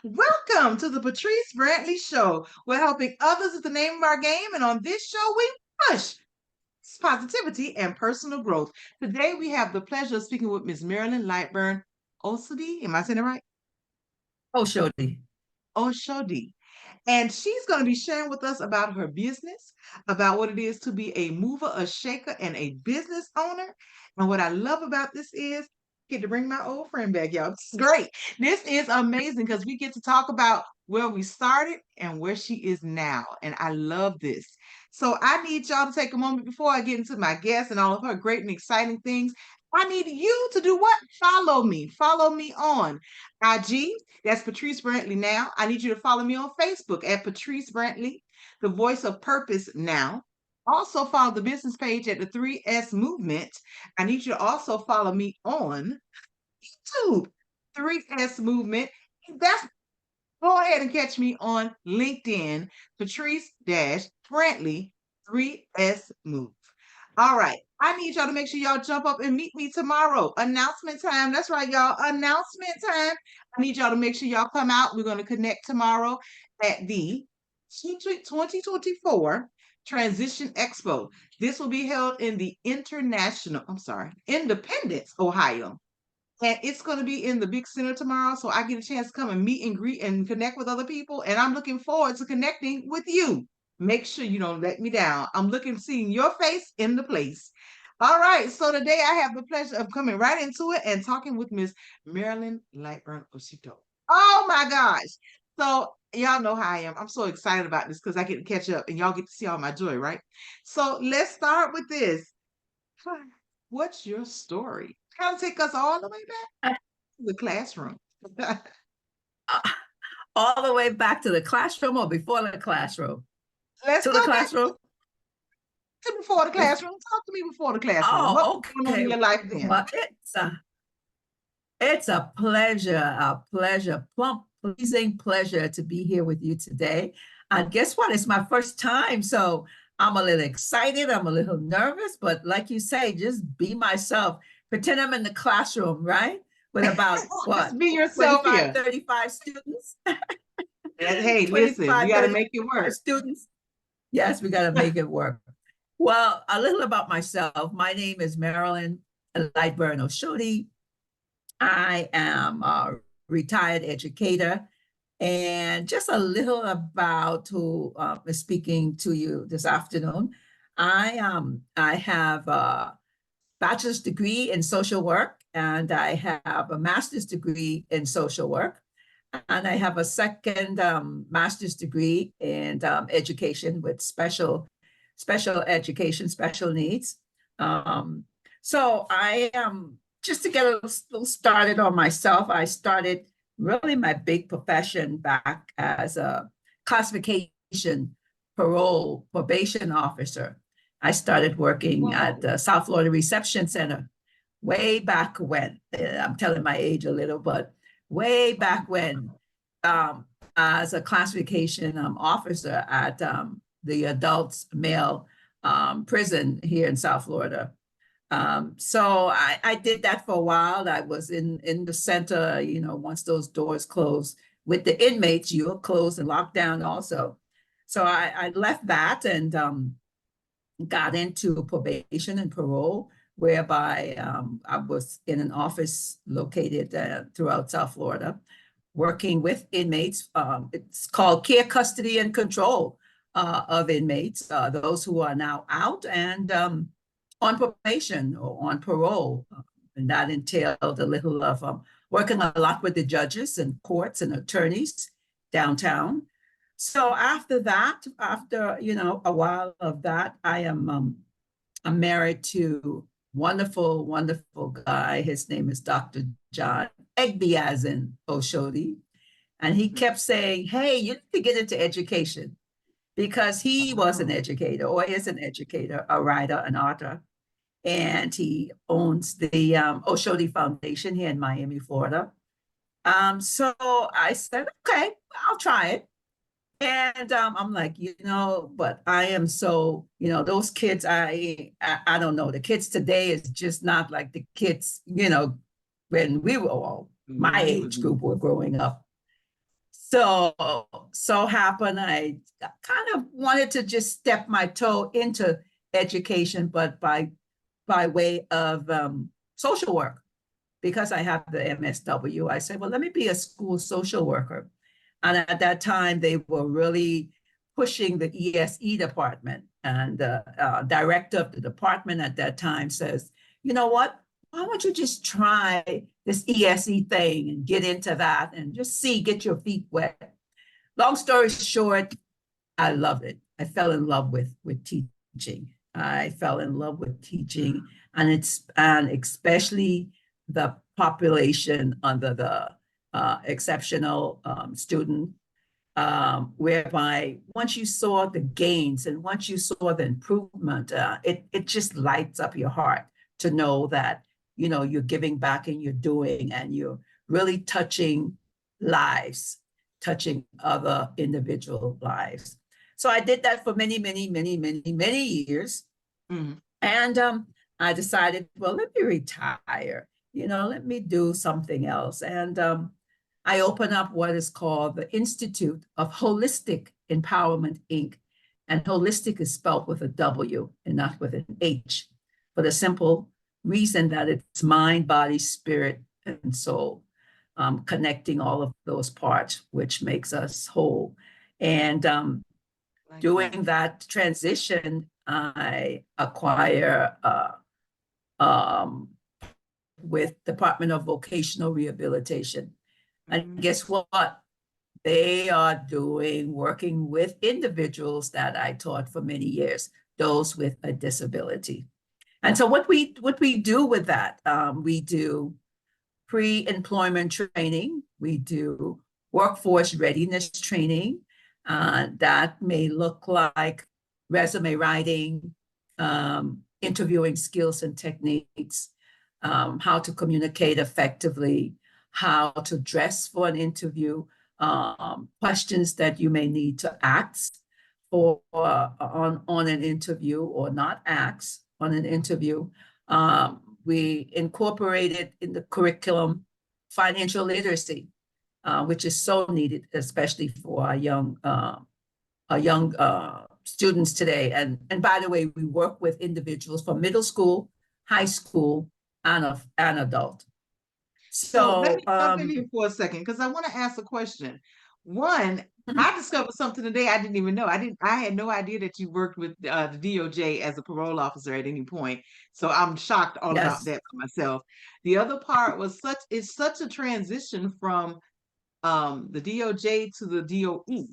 Welcome to the Patrice Brantley Show. We're helping others is the name of our game, and on this show, we push positivity and personal growth. Today, we have the pleasure of speaking with Ms. Marilyn Lightborn-Osodi. Am I saying it right? Oh, Shodi. Oshodi. And she's going to be sharing with us about her business, about what it is to be a mover, a shaker, and a business owner. And what I love about this is I get to bring my old friend back, y'all. This is great. This is amazing because we get to talk about where we started and where she is now. And I love this. So I need y'all to take a moment before I get into my guest and all of her great and exciting things. I need you to do what? Follow me. Follow me on IG. That's Patrice Brantley now. I need you to follow me on Facebook at Patrice Brantley, the voice of purpose now. Also follow the business page at the 3S Movement. I need you to also follow me on YouTube, 3S Movement. That's Go ahead and catch me on LinkedIn, Patrice Brantley, 3S Move. All right. I need y'all to make sure y'all jump up and meet me tomorrow. Announcement time. That's right, y'all. Announcement time. I need y'all to make sure y'all come out. We're going to connect tomorrow at the 2024 Transition Expo. This will be held in the Independence, Ohio. And it's going to be in the big center tomorrow. So I get a chance to come and meet and greet and connect with other people. And I'm looking forward to connecting with you. Make sure you don't let me down. I'm looking seeing your face in the place. All right. So today I have the pleasure of coming right into it and talking with Miss Marilyn Lightborn-Osodi. Oh my gosh. So y'all know how I am. I'm so excited about this because I get to catch up and y'all get to see all my joy, right? So let's start with this. What's your story? Kind of take us all the way back to the classroom. All the way back to the classroom or before the classroom? Let's To the go back classroom? to before the classroom. Talk to me before the classroom. What's Oh, going on in okay. your life then? Well, it's a plump, pleasing pleasure to be here with you today. And guess what? It's my first time, so I'm a little excited. I'm a little nervous, but like you say, just be myself. Pretend I'm in the classroom, right? With about Just what, be yourself 25, here. 35 students? And hey, listen, we 25, got to make it 35 work. students. Yes, we got to make it work. Well, a little about myself. My name is Marilyn Lightborn-Osodi. I am a retired educator, and just a little about who is speaking to you this afternoon. I have a bachelor's degree in social work, and I have a master's degree in social work, and I have a second master's degree in education with special education, special needs. Um, so I am just to get a little started on myself. I started really my big profession back as a classification parole probation officer. I started working at Whoa. the South Florida Reception Center way back when. I'm telling my age a little, but way back when, um, as a classification officer at the adults male prison here in South Florida. So I did that for a while. I was in the center, once those doors closed with the inmates, you were closed and locked down also. So I left that and got into probation and parole, whereby I was in an office located throughout South Florida, working with inmates. It's called care, custody, and control of inmates, those who are now out and on probation or on parole. And that entailed a little of working a lot with the judges and courts and attorneys downtown. So after that, after a while of that, I'm married to wonderful, wonderful guy. His name is Dr. John Osodi. And he kept saying, hey, you need to get into education, because he was an Wow. educator or is an educator, a writer, an author. And he owns the Oshodi Foundation here in Miami, Florida. So I said, okay, I'll try it. And I'm like, but I am so, those kids, I don't know. The kids today is just not like the kids, when we were all, my When you was age group were growing up. so happened I kind of wanted to just step my toe into education, but by way of social work. Because I have the MSW, I said, well, let me be a school social worker. And at that time, they were really pushing the ESE department. And the director of the department at that time says, you know what? Why don't you just try this ESE thing and get into that and just see, get your feet wet. Long story short, I loved it. I fell in love with teaching. I fell in love with teaching, and especially the population under the exceptional student, whereby once you saw the gains and once you saw the improvement, it just lights up your heart to know that, you know, you're giving back and you're doing, and you're really touching lives, touching other individual lives. So I did that for many, many, many, many, many years. Mhm. And I decided, well, let me retire, you know, let me do something else. And I opened up what is called the Institute of Holistic Empowerment, Inc. And holistic is spelled with a W and not with an H, for the simple reason that it's mind, body, spirit, and soul, connecting all of those parts, which makes us whole. And Like doing that transition, I acquire with Department of Vocational Rehabilitation. And Mhm. guess what? They are working with individuals that I taught for many years, those with a disability. And so what we do with that, we do pre-employment training, we do workforce readiness training. That may look like resume writing, interviewing skills and techniques, how to communicate effectively, how to dress for an interview, questions that you may need to ask for on an interview or not ask on an interview. We incorporated in the curriculum financial literacy, which is so needed, especially for our young students today. And by the way, we work with individuals from middle school, high school, and adult. So let So me jump in here for a second because I want to ask a question. One, I discovered something today I didn't even know. I had no idea that you worked with the DOJ as a parole officer at any point. So I'm shocked all about yes, that for myself. The other part was it's such a transition from the DOJ to the DOE.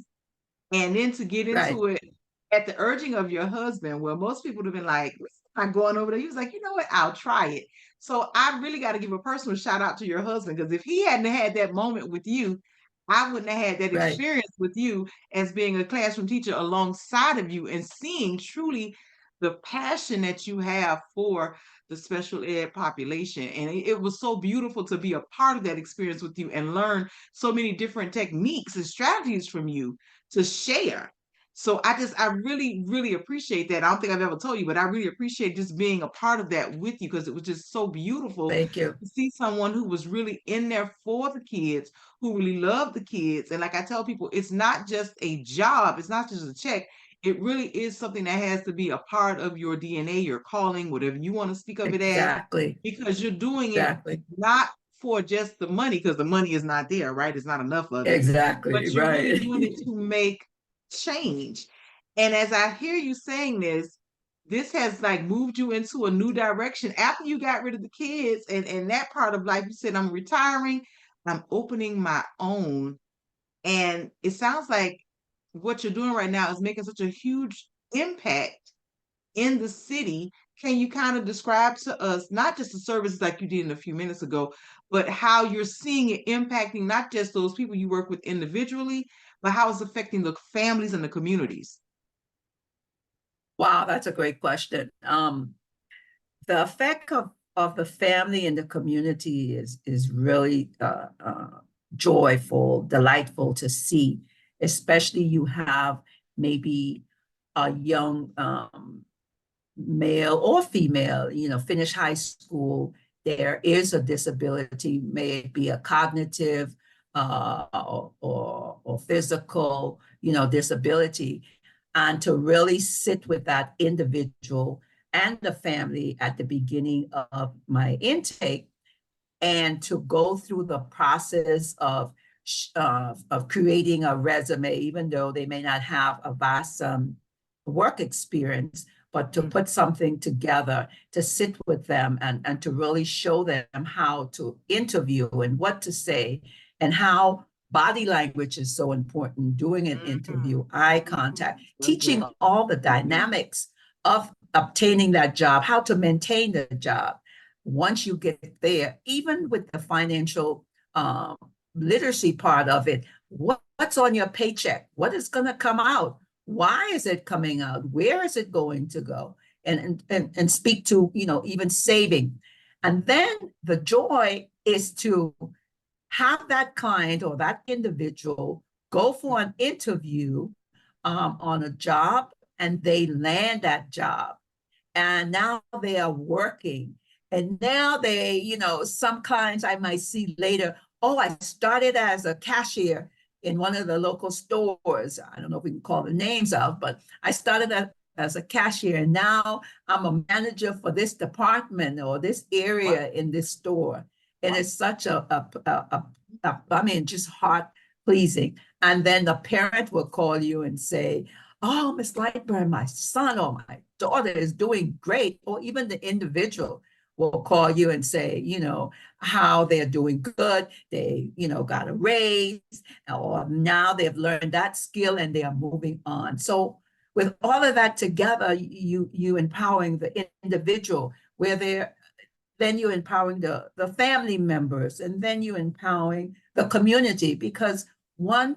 And then to get right, into it at the urging of your husband, well, most people would have been like, I'm going over there. He was like, you know what? I'll try it. So I really got to give a personal shout out to your husband because if he hadn't had that moment with you, I wouldn't have had that right, experience with you as being a classroom teacher alongside of you and seeing truly the passion that you have for the special ed population. And it was so beautiful to be a part of that experience with you and learn so many different techniques and strategies from you to share. So I really, really appreciate that. I don't think I've ever told you, but I really appreciate just being a part of that with you because it was just so beautiful thank you. to see someone who was really in there for the kids, who really loved the kids. And like I tell people, it's not just a job, it's not just a check. It really is something that has to be a part of your DNA, your calling, whatever you want to speak of it as, Exactly, because you're doing it exactly, not for just the money, because the money is not there, right? It's not enough of it, exactly, but you're really right. doing it to make change. And as I hear you saying this has like moved you into a new direction after you got rid of the kids and that part of life. You said, I'm retiring, I'm opening my own. And it sounds like what you're doing right now is making such a huge impact in the city. Can you kind of describe to us not just the services like you did a few minutes ago, but how you're seeing it impacting not just those people you work with individually, but how it's affecting the families and the communities? Wow, that's a great question. The effect of the family and the community is really joyful, delightful to see, especially you have maybe a young male or female, you know, finish high school, there is a disability, may it be a cognitive, or physical, disability, and to really sit with that individual and the family at the beginning of my intake, and to go through the process of creating a resume, even though they may not have a vast work experience, but to put something together, to sit with them and to really show them how to interview and what to say, and how body language is so important during an interview, eye contact, teaching all the dynamics of obtaining that job, how to maintain the job once you get there, even with the financial literacy part of it. What's on your paycheck? What is going to come out? Why is it coming out? Where is it going to go? And speak to, even saving. And then the joy is to have that client or that individual go for an interview on a job, and they land that job. And now they are working. And now they, some clients I might see later, oh, I started as a cashier in one of the local stores. I don't know if we can call the names out, but I started as a cashier, and now I'm a manager for this department or this area in this store. And it's such just heart pleasing. And then the parent will call you and say, oh, Miss Lightburn, my son or my daughter is doing great. Or even the individual will call you and say, how they're doing good. They, got a raise, or now they've learned that skill and they are moving on. So with all of that together, you empowering the individual, then you're empowering the family members, and then you're empowering the community, because one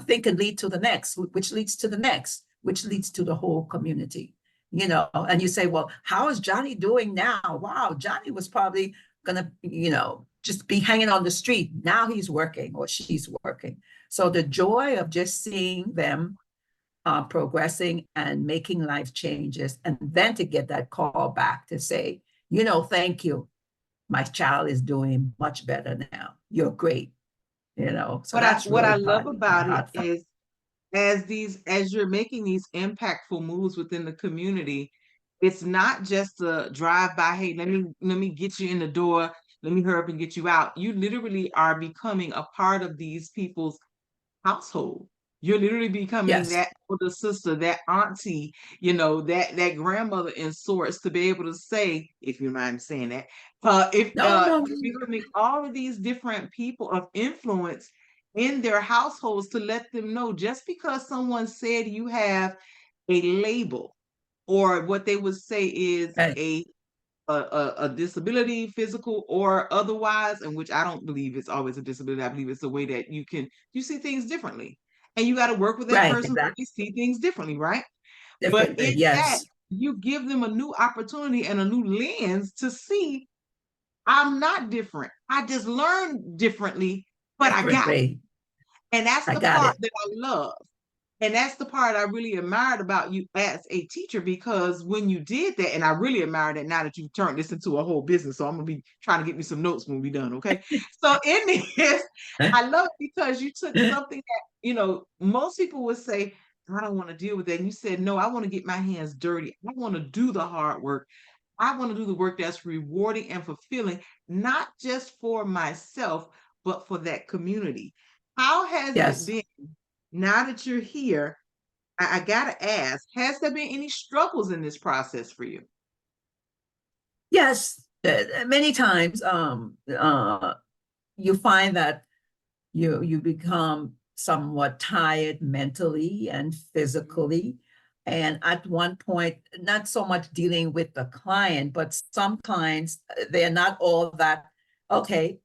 thing can lead to the next, which leads to the next, which leads to the whole community. And you say, well, how is Johnny doing now? Wow, Johnny was probably gonna, just be hanging on the street. Now he's working or she's working. So the joy of just seeing them progressing and making life changes, and then to get that call back to say, thank you. My child is doing much better now. You're great. So that's What I really love fun and about it heartfelt. is as you're making these impactful moves within the community, it's not just a drive by, hey, let me get you in the door, let me hurry up and get you out. You literally are becoming a part of these people's household. You're literally becoming Yes. that older sister, that auntie, that grandmother in sorts, to be able to say, if you mind saying that, if No, no. you're becoming all of these different people of influence in their households, to let them know, just because someone said you have a label, or what they would say is Right. a disability, physical or otherwise, and which I don't believe it's always a disability. I believe it's the way that you see things differently. And you got to work with that Right. person so Exactly. they see things differently, right? But Differently. in that, Yes. you give them a new opportunity and a new lens to see, I'm not different. I just learned differently, but I got it. Differently. And that's I the got part it. that I love. And that's the part I really admired about you as a teacher, because when you did that, and I really admire that now that you've turned this into a whole business. So I'm gonna be trying to get me some notes when we're done, okay? So in this, I love it because you took something that, most people would say, I don't want to deal with that. And you said, no, I want to get my hands dirty. I want to do the hard work. I want to do the work that's rewarding and fulfilling, not just for myself, but for that community. How has it Yes. been now that you're here? I gotta ask, has there been any struggles in this process for you? Yes. Many times, you find that you become somewhat tired mentally and physically. And at one point, not so much dealing with the client, but some clients, they're not all that, okay,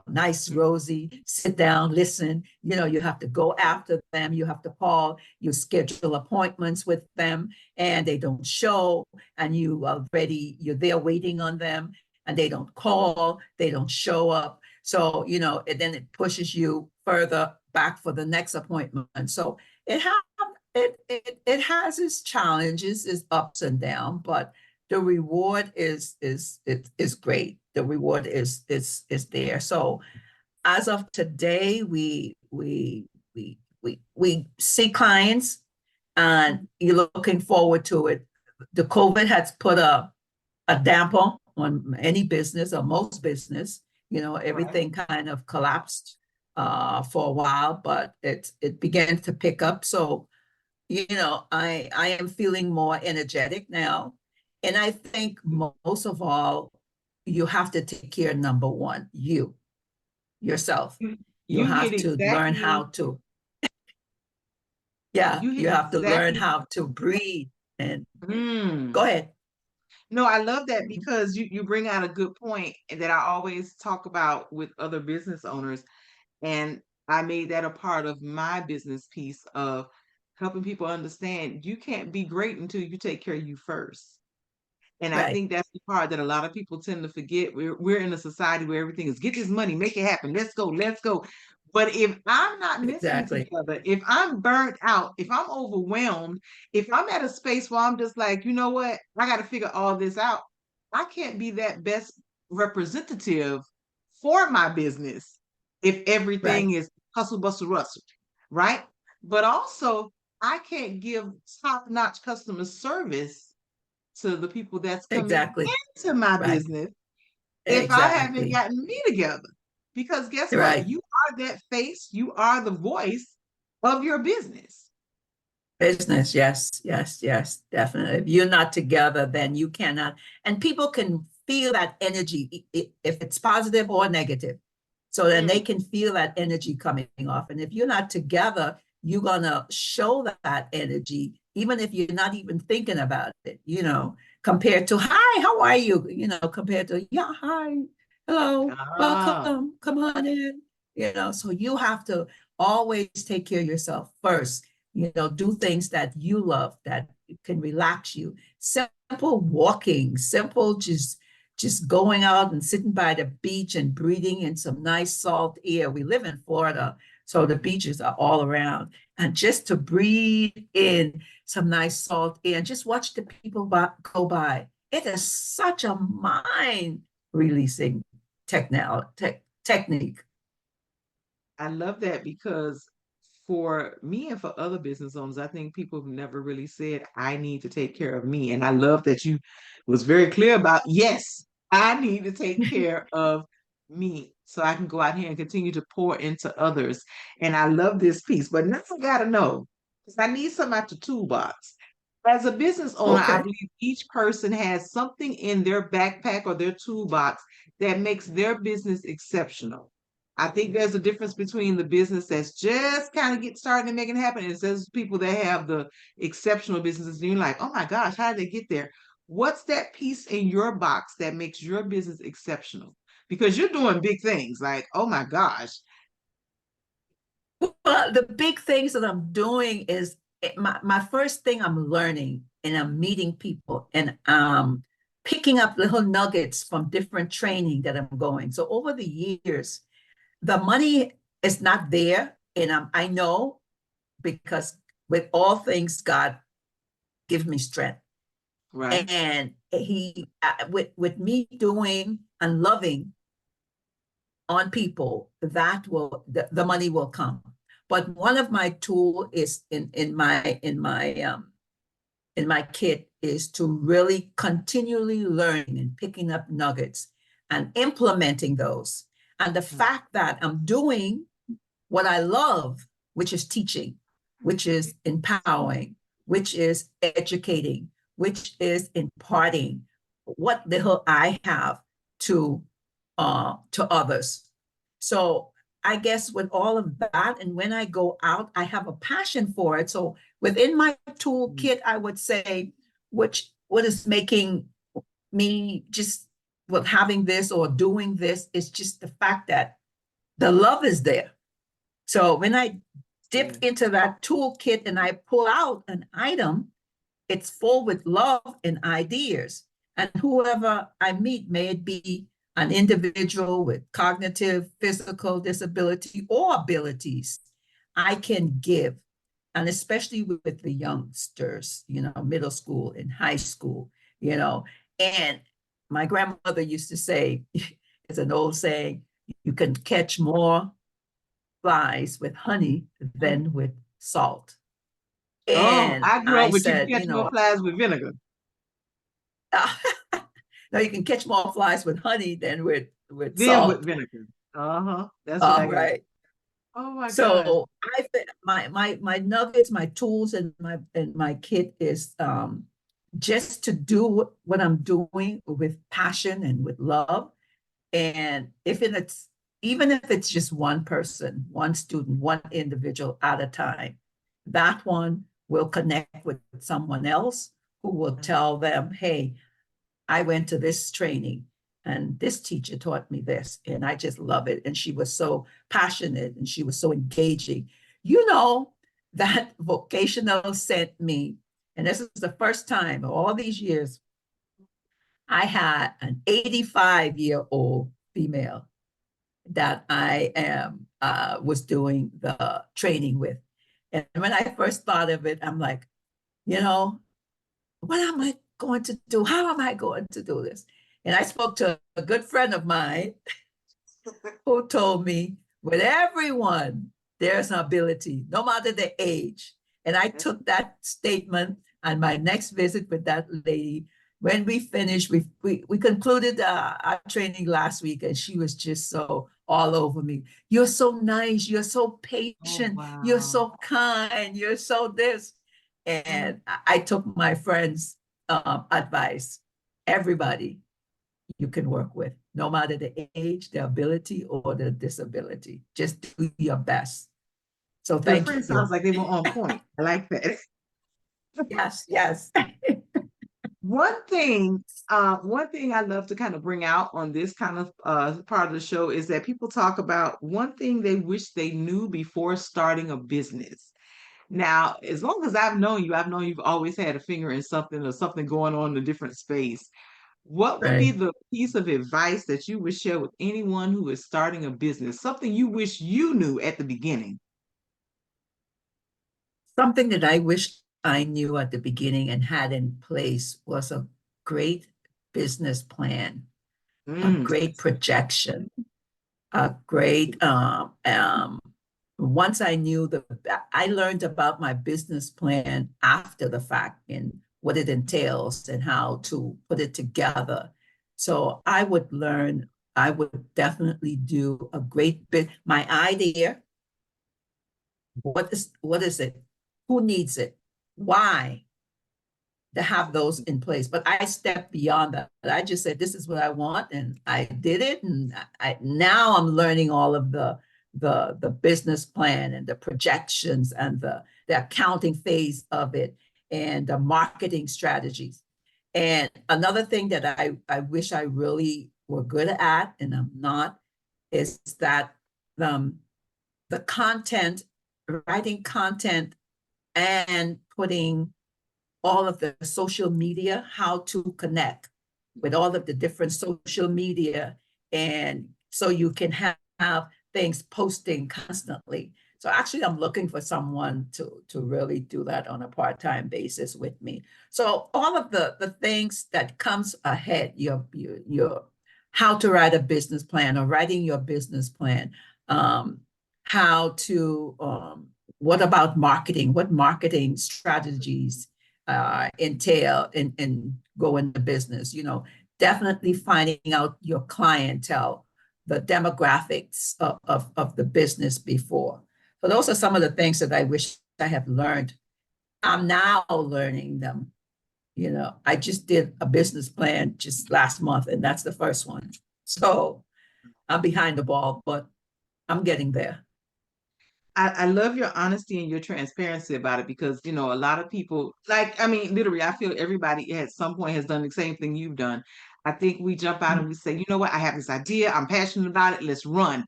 nice, rosy, sit down, listen. You have to go after them, you have to call, you schedule appointments with them, and they don't show, and you're there waiting on them, and they don't call, they don't show up. So, then it pushes you further back for the next appointment. So it has its challenges, its ups and downs, but the reward is great. The reward is there. So as of today, we see clients, and you're looking forward to it. The COVID has put a damper on any business or most business. Right. Everything kind of collapsed for a while, but it began to pick up. So, I am feeling more energetic now. And I think most of all, you have to take care, number one, yourself. You You hit have to learn exactly, how to, yeah, you hit you have to learn exactly. how to breathe. And go Mm. ahead. No, I love that Mhm. because you bring out a good point that I always talk about with other business owners. And I made that a part of my business piece of helping people understand you can't be great until you take care of you first. And I Right, think that's the part that a lot of people tend to forget. We're in a society where everything is get this money, make it happen, let's go, let's go. But if I'm not mentally exactly. together, if I'm burnt out, if I'm overwhelmed, if I'm at a space where I'm just like, you know what, I got to figure all this out, I can't be that best representative for my business if Right, everything is hustle, bustle, rustle, right? But also, I can't give top-notch customer service to the people that's coming exactly. into my Right, business if I haven't exactly. gotten me together. Because guess what? Right. You are that face, you are the voice of your business. Business, yes, yes, yes, definitely. If you're not together, then you cannot. And people can feel that energy, if it's positive or negative. So then they Mm. can feel that energy coming off. And if you're not together, you're gonna show that energy, even if you're not even thinking about it, compared to hi, how are you? Compared to yeah, hi, hello, Ah, welcome, come on in. So you have to always take care of yourself first. Do things that you love, that can relax you. Simple walking, simple just going out and sitting by the beach and breathing in some nice salt air. We live in Florida, so the beaches are all around. And just to breathe in some nice salt air and just watch the people go by. It is such a mind releasing technique. I love that because for me and for other business owners, I think people have never really said, I need to take care of me. And I love that you was very clear about, yes, I need to take care of me so I can go out here and continue to pour into others. And I love this piece. But now I gotta know, because I need some out the toolbox. As a business owner, I Okay. believe each person has something in their backpack or their toolbox that makes their business exceptional. I think there's a difference between the business that's just kind of getting started and making it happen. And there's people that have the exceptional businesses, and you're like, oh my gosh, how did they get there? What's that piece in your box that makes your business exceptional? Because you're doing big things like, oh my gosh. Well, the big things that I'm doing is my first thing I'm learning, and I'm meeting people, and picking up little nuggets from different training that I'm going. So over the years, the money is not there. And I know, because with all things, God gives me strength. Right. And he, with me doing and loving on people, that will the money will come. But one of my tool is in my kit is to really continually learning and picking up nuggets and implementing those. And the fact that I'm doing what I love, which is teaching, which is empowering, which is educating, which is imparting what little I have to others. So I guess with all of that, and when I go out, I have a passion for it. So within my toolkit, I would say, what is making me just with having this or doing this is just the fact that the love is there. So when I dip Yeah. into that toolkit and I pull out an item, it's full with love and ideas. And whoever I meet, may it be an individual with cognitive, physical disability or abilities, I can give. And especially with the youngsters, middle school and high school, you know. And my grandmother used to say, it's an old saying, you can catch more flies with honey than with salt. Oh, And I grew up I with you can said, catch more flies with vinegar. no, you can catch more flies with honey than with Then with salt. vinegar. Uh-huh. That's what I All got. right. Oh my gosh. So my nuggets, my tools, and my kit is just to do what I'm doing with passion and with love. And if it's even if it's just one person, one student, one individual at a time, that one will connect with someone else who will tell them, hey, I went to this training and this teacher taught me this, and I just love it. And she was so passionate and she was so engaging. You know, that vocational sent me, and this is the first time all these years, I had an 85-year-old female that I am was doing the training with. And when I first thought of it, I'm like, you know, what am I going to do? How am I going to do this? And I spoke to a good friend of mine who told me, with everyone, there's an ability, no matter the age. And I took that statement on my next visit with that lady. When we finished, we concluded our training last week, and she was just so all over me. You're so nice. You're so Oh patient. You're wow. so kind. You're so this. And I took my friend's advice. Everybody you can work with, no matter the age, the ability, or the disability. Just do your best. So Your thank friend sounds you. like they were on point. I like that. Yes, yes. One thing I love to kind of bring out on this kind of part of the show is that people talk about one thing they wish they knew before starting a business. Now, as long as I've known you've always had a finger in something or something going on in a different space. What would be Right. the piece of advice that you would share with anyone who is starting a business? Something you wish you knew at the beginning. Something that I wish I knew at the beginning and had in place was a great business plan, a great Yes. projection, a great once I knew I learned about my business plan after the fact and what it entails and how to put it together. So I would definitely do a great bit. My idea, what is it? Who needs it? Why? To have those in place. But I stepped beyond that. I just said, this is what I want, and I did it. And now I'm learning all of the business plan and the projections and the accounting phase of it and the marketing strategies. And another thing that I wish I really were good at, and I'm not, is that um, the content, writing content and putting all of the social media, how to connect with all of the different social media. And so you can have things posting constantly. So actually, I'm looking for someone to really do that on a part-time basis with me. So all of the things that comes ahead, your how to write a business plan or writing your business plan, um, how to what about marketing? What marketing strategies entail in going to business? Definitely finding out your clientele, the demographics of the business before. So those are some of the things that I wish I have learned. I'm now learning them. I just did a business plan just last month, and that's the first one. So I'm behind the ball, but I'm getting there. I love your honesty and your transparency about it because, a lot of people, like, I mean, literally, I feel everybody at some point has done the same thing you've done. I think we jump out and we say, you know what, I have this idea, I'm passionate about it, let's run.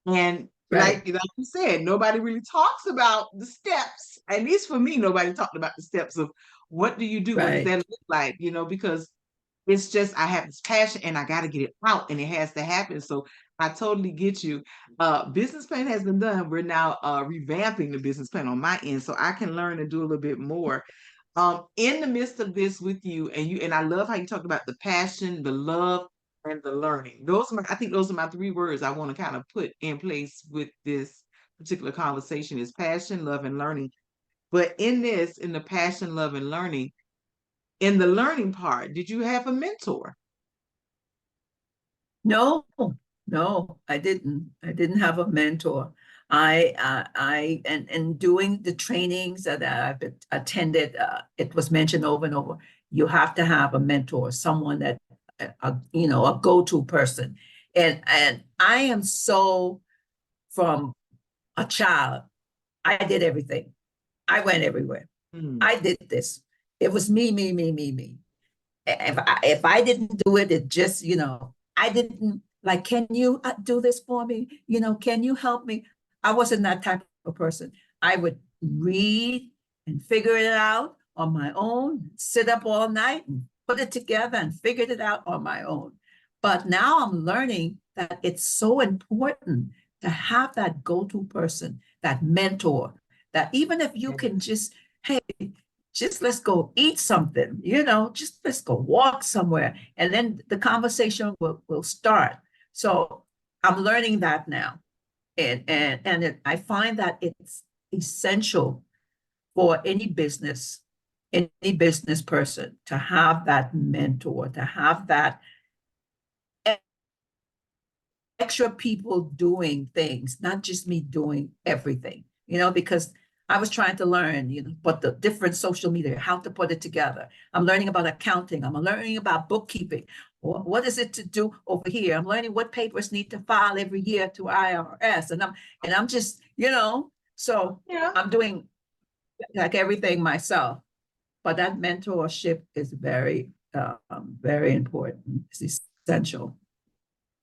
And Right, like you said, nobody really talks about the steps. At least for me, nobody talked about the steps of what do you do? What does right. that look like? Because it's just I have this passion and I got to get it out and it has to happen. So I totally get you. Business plan has been done. We're now revamping the business plan on my end so I can learn and do a little bit more. In the midst of this with you, and I love how you talked about the passion, the love, and the learning. I think those are my three words I want to kind of put in place with this particular conversation is passion, love, and learning. But in the passion, love, and learning, in the learning part, did you have a mentor? No, no, I didn't. I didn't have a mentor. And doing the trainings that I've attended, it was mentioned over and over. You have to have a mentor, someone that, a go-to person. And I am so from a child. I did everything. I went everywhere. Mm, I did this. It was me, me, me, me, me. If I didn't do it, it just, I didn't like, can you do this for me? Can you help me? I wasn't that type of person. I would read and figure it out on my own, sit up all night and put it together and figured it out on my own. But now I'm learning that it's so important to have that go-to person, that mentor, that even if you can just, hey, just let's go eat something, just let's go walk somewhere. And then the conversation will start. So I'm learning that now. I find that it's essential for any business person to have that mentor, to have that extra people doing things, not just me doing everything, because I was trying to learn, what the different social media, how to put it together. I'm learning about accounting. I'm learning about bookkeeping. What is it to do over here? I'm learning what papers need to file every year to IRS. And I'm just, so yeah. I'm doing like everything myself. But that mentorship is very important. It's essential.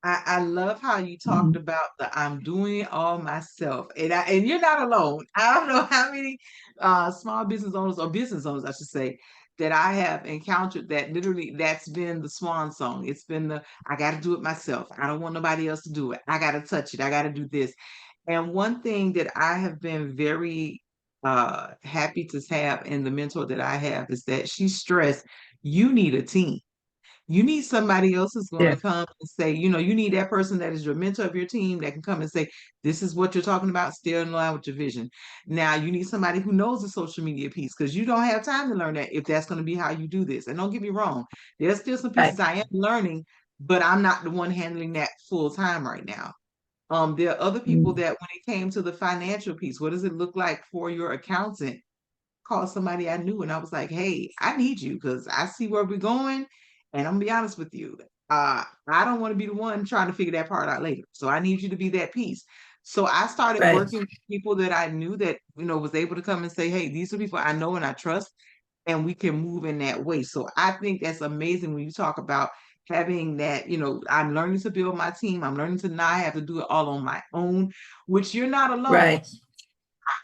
I love how you talked Mhm. about the I'm doing it all myself. And you're not alone. I don't know how many small business owners or business owners, I should say, that I have encountered that literally that's been the swan song. It's been the I gotta do it myself. I don't want nobody else to do it. I gotta touch it. I gotta do this. And one thing that I have been very happy to have in the mentor that I have is that she stressed you need a team. You need somebody else who's going to Yeah, come and say, you need that person that is your mentor of your team that can come and say, this is what you're talking about, still in line with your vision. Now, you need somebody who knows the social media piece because you don't have time to learn that if that's going to be how you do this. And don't get me wrong, there's still some right, pieces I am learning, but I'm not the one handling that full time right now. There are other people mm, that when it came to the financial piece, what does it look like for your accountant? Called somebody I knew and I was like, hey, I need you because I see where we're going. And I'm gonna be honest with you. I don't want to be the one trying to figure that part out later. So I need you to be that piece. So I started right. working with people that I knew that, was able to come and say, hey, these are people I know and I trust, and we can move in that way. So I think that's amazing when you talk about having that, I'm learning to build my team. I'm learning to not have to do it all on my own, which you're not alone. Right.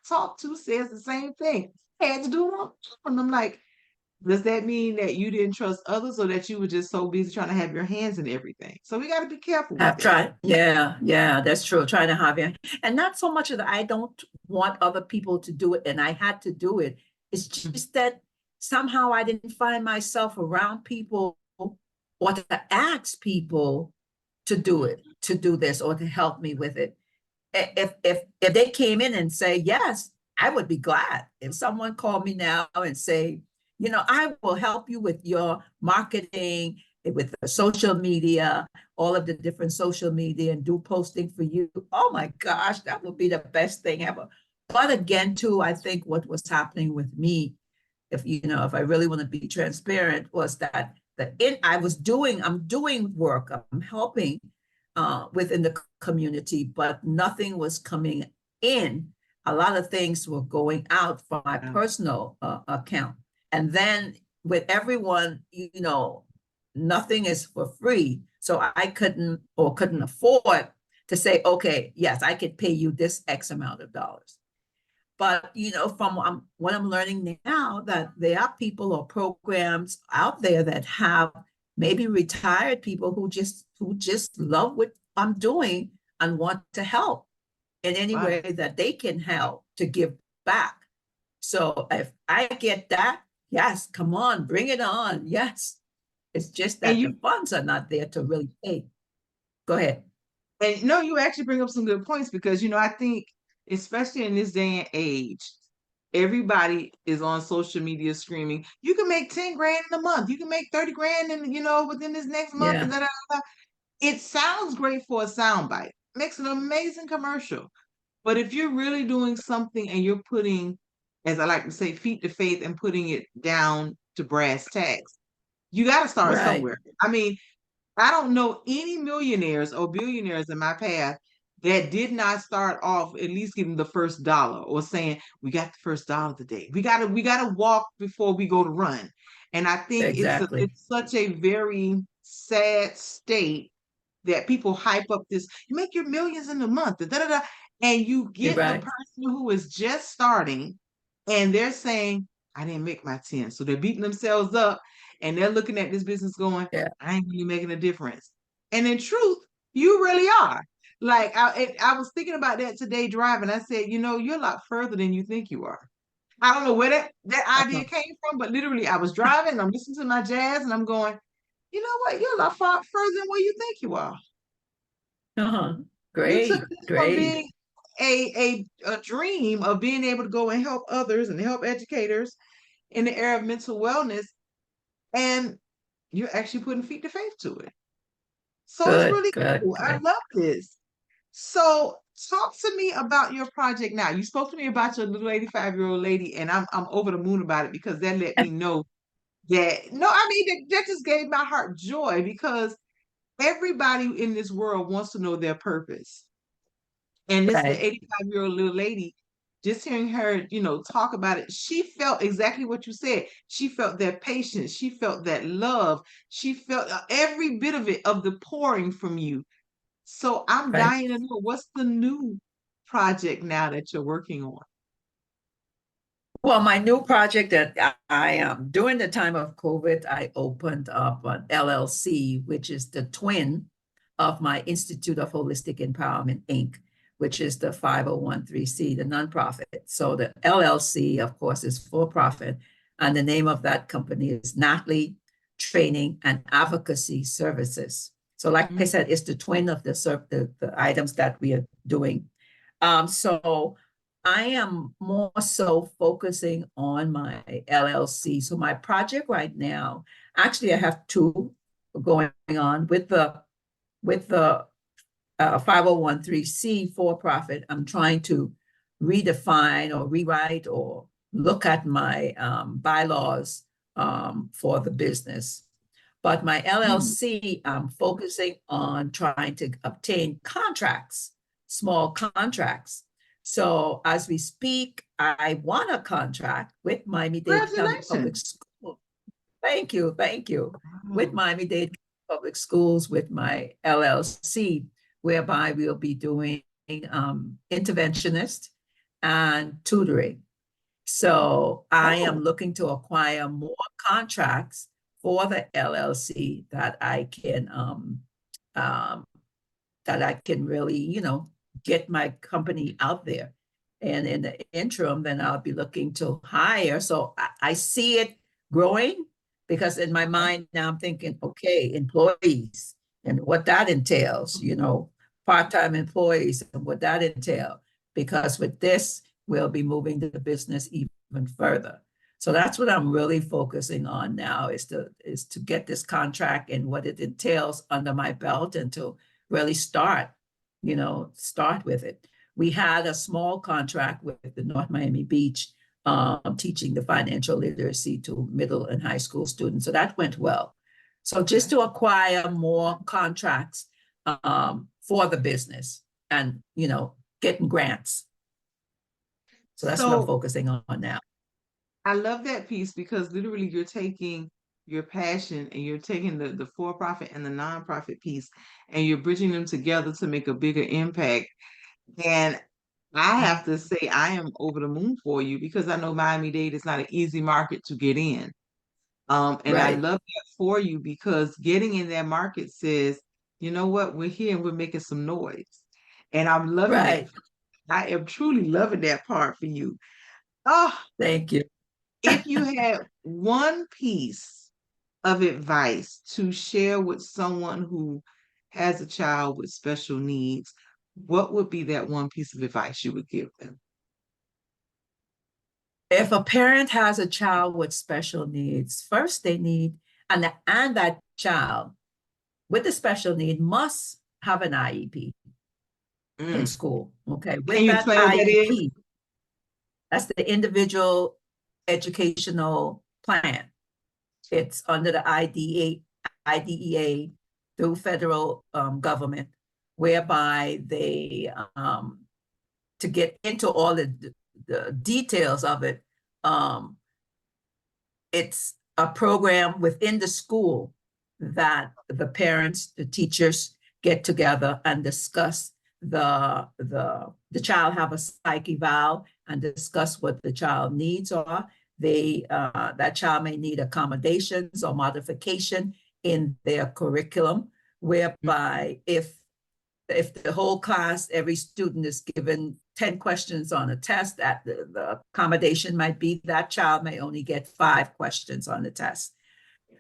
Talked to says the same thing. Had to do it all. And I'm like, does that mean that you didn't trust others or that you were just so busy trying to have your hands in everything? So we got to be careful with Have that. tried. Yeah, yeah, that's true. Trying to have it. And not so much that I don't want other people to do it and I had to do it. It's Mhm. just that somehow I didn't find myself around people or to ask people to do it, to do this or to help me with it. If they came in and say yes, I would be glad. If someone called me now and say, I will help you with your marketing, with the social media, all of the different social media, and do posting for you. Oh my gosh, that would be the best thing ever. But again, too, I think what was happening with me, if I really want to be transparent, was that I'm doing work, I'm helping within the community, but nothing was coming in. A lot of things were going out from my Wow. personal account. And then with everyone, nothing is for free. So I couldn't afford to say, okay, yes, I could pay you this X amount of dollars. But from what I'm learning now, that there are people or programs out there that have maybe retired people who just love what I'm doing and want to help in any Wow. way that they can help to give back. So if I get that, yes, come on, bring it on. Yes. It's just And that the you funds are not there to really pay. Go ahead. and no, you actually bring up some good points because I think especially in this day and age, everybody is on social media screaming, you can make 10 grand in a month, you can make 30 grand in, within this next month, and Yeah, da, da, da, da. It sounds great for a soundbite, makes an amazing commercial. But if you're really doing something and you're putting, as I like to say, feet to faith and putting it down to brass tacks, you got to start right. somewhere. I mean, I don't know any millionaires or billionaires in my path that did not start off at least getting the first dollar or saying, we got the first dollar today. We gotta walk before we go to run. And I think Exactly. it's such a very sad state that people hype up this, you make your millions in a month, da, da, da, and you You're get the right. person who is just starting and they're saying, I didn't make my 10. So they're beating themselves up and they're looking at this business going, Yeah. I ain't really making a difference. And in truth, you really are. Like I was thinking about that today driving. I said, you're a lot further than you think you are. I don't know where that idea Uh-huh. came from, but literally I was driving and I'm listening to my jazz and I'm going, you know what? You're a lot further than where you think you are. Uh-huh. You took Great, this from great. being a dream of being able to go and help others and help educators in the area of mental wellness, and you're actually putting feet to faith to it. So it's Good, really good, cool. I good. love this. So talk to me about your project now. You spoke to me about your little 85-year-old lady, and I'm over the moon about it because that let me know that no, I mean that just gave my heart joy because everybody in this world wants to know their purpose. And this Right, 85-year-old little lady, just hearing her, talk about it, she felt exactly what you said. She felt that patience. She felt that love. She felt every bit of it, of the pouring from you. So I'm right. dying to know what's the new project now that you're working on? Well, my new project that I am during the time of COVID, I opened up an LLC, which is the twin of my Institute of Holistic Empowerment, Inc., which is the 501(c), the nonprofit. So the LLC, of course, is for profit. And the name of that company is Natalie Training and Advocacy Services. So, like I Mm. said, it's the twin of the items that we are doing. So I am more so focusing on my LLC. So my project right now, actually, I have two going on with the 501(c) for profit. I'm trying to redefine or rewrite or look at my bylaws for the business. But my Mm. LLC, I'm focusing on trying to obtain contracts, small contracts. So as we speak, I won a contract with Miami-Dade County Public Congratulations. Schools. Thank you, thank you. With Oh, Miami-Dade Public Schools with my LLC, whereby we'll be doing interventionist and tutoring. So I am oh, looking to acquire more contracts for the LLC um, that I can really, get my company out there. And in the interim, then I'll be looking to hire. So I see it growing because in my okay. mind now I'm thinking, okay, employees and what that entails, part-time employees and what that entails. Because with this, we'll be moving the business even further. So that's what I'm really focusing on now is to get this contract and what it entails under my belt and to really start with it. We had a small contract with the North Miami Beach teaching the financial literacy to middle and high school students. So that went well. So just Okay. to acquire more contracts for the business and, getting grants. So that's what I'm So focusing on now. I love that piece because literally you're taking your passion and you're taking the for-profit and the nonprofit piece and you're bridging them together to make a bigger impact. And I have to say I am over the moon for you because I know Miami-Dade is not an easy market to get in. And I Right, love that for you because getting in that market says, you know what, we're here and we're making some noise. And I'm loving that. right. I am truly loving that part for you. Oh, Thank you. if you had one piece of advice to share with someone who has a child with special needs, what would be that one piece of advice you would give them? If a parent has a child with special needs, first they need, and that child with the special need must have an IEP in Mm. school. Okay. Can With you that explain what that is? IEP, that's the individual educational plan. It's under the IDEA through federal government, whereby they, to get into all the details of it, um, it's a program within the school that the parents, the teachers get together and discuss the child have a psych eval and discuss what the child needs are. That child may need accommodations or modification in their curriculum, whereby if the whole class, every student is given 10 questions on a test, that the accommodation might be that child may only get 5 questions on the test.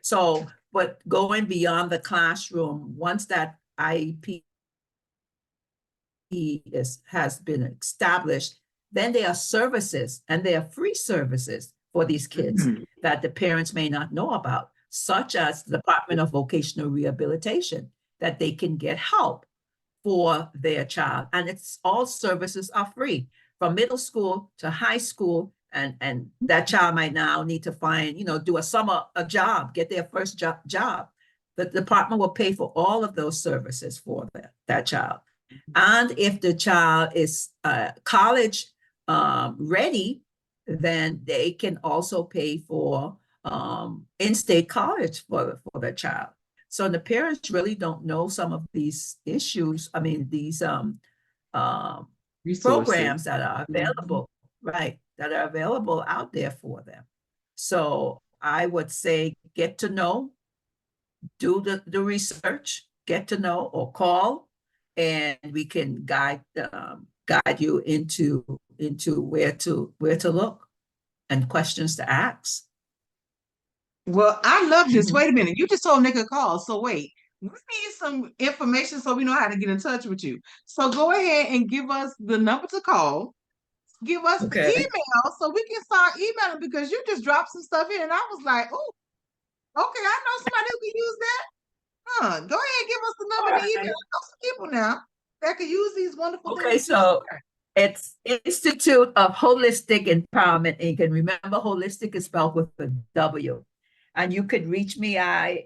So, but going beyond the classroom, once that IEP has been established, then there are services, and there are free services for these kids Mhm. that the parents may not know about, such as the Department of Vocational Rehabilitation, that they can get help for their child. And it's all services are free from middle school to high school. And that child might now need to find, do a job, get their first job. The department will pay for all of those services for that child. And if the child is college ready, then they can also pay for in-state college for the child. So the parents really don't know some of these issues. I mean, these uh, Resources. programs that are Mhm. available, right, that are available out there for them. So I would say get to know, do the research, get to know, or call, and we can guide you into where to look and questions to ask. Well, I love this. Wait a minute. You just told Nick a call. So wait, we need some information so we know how to get in touch with you. So go ahead and give us the number to call. Give us the Okay. email so we can start emailing because you just dropped some stuff in and I was like, oh, okay, I know somebody who can use that. Huh. Go ahead and give us the number All and the email. right. I know some people now that can use these wonderful things Okay, that you so share. it's Institute of Holistic Empowerment Inc. And remember, holistic is spelled with a W. And you can reach me by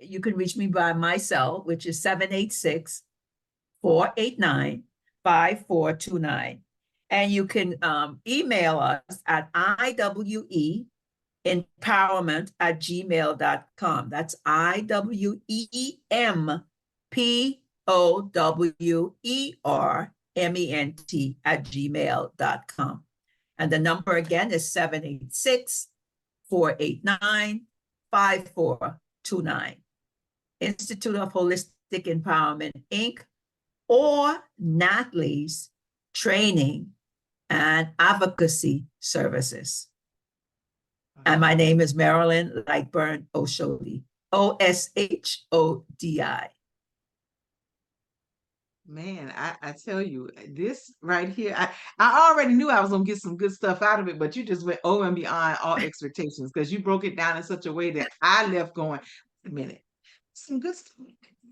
my cell, which is 786-489-5429. And you can email us at iweempowerment@gmail.com. That's iweempowerment@gmail.com. And the number again is 786-489-5429. Institute of Holistic Empowerment, Inc., or NATLI's Training and Advocacy Services. And my name is Marilyn Lightborn-Osodi, Oshodi. Man, I tell you, this right here, I already knew I was gonna get some good stuff out of it, but you just went over and beyond all expectations because you broke it down in such a way that I left going, wait a minute, some good stuff.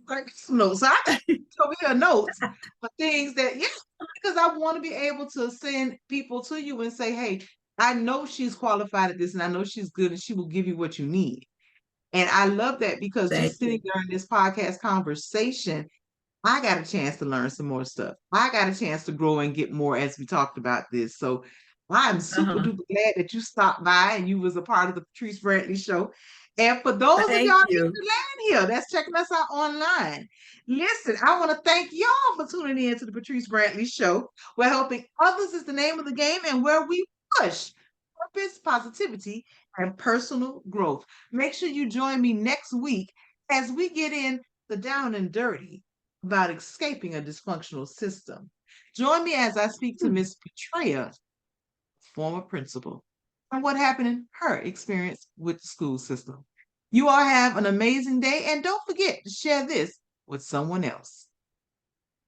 Like some notes. So I got over here notes for things that, yeah, because I want to be able to send people to you and say, hey, I know she's qualified at this and I know she's good and she will give you what you need. And I love that because Thank just sitting you. there in this podcast conversation, I got a chance to learn some more stuff. I got a chance to grow and get more as we talked about this. So I'm super Uh-huh. duper glad that you stopped by and you was a part of the Patrice Brantley Show. And for those of Thank y'all in you. the land here that's checking us out online, listen, I want to thank y'all for tuning in to the Patrice Brantley Show, where helping others is the name of the game and where we push purpose, positivity, and personal growth. Make sure you join me next week as we get in the down and dirty about escaping a dysfunctional system. Join me as I speak to Miss Petrea, former principal, and what happened in her experience with the school system. You all have an amazing day, and don't forget to share this with someone else.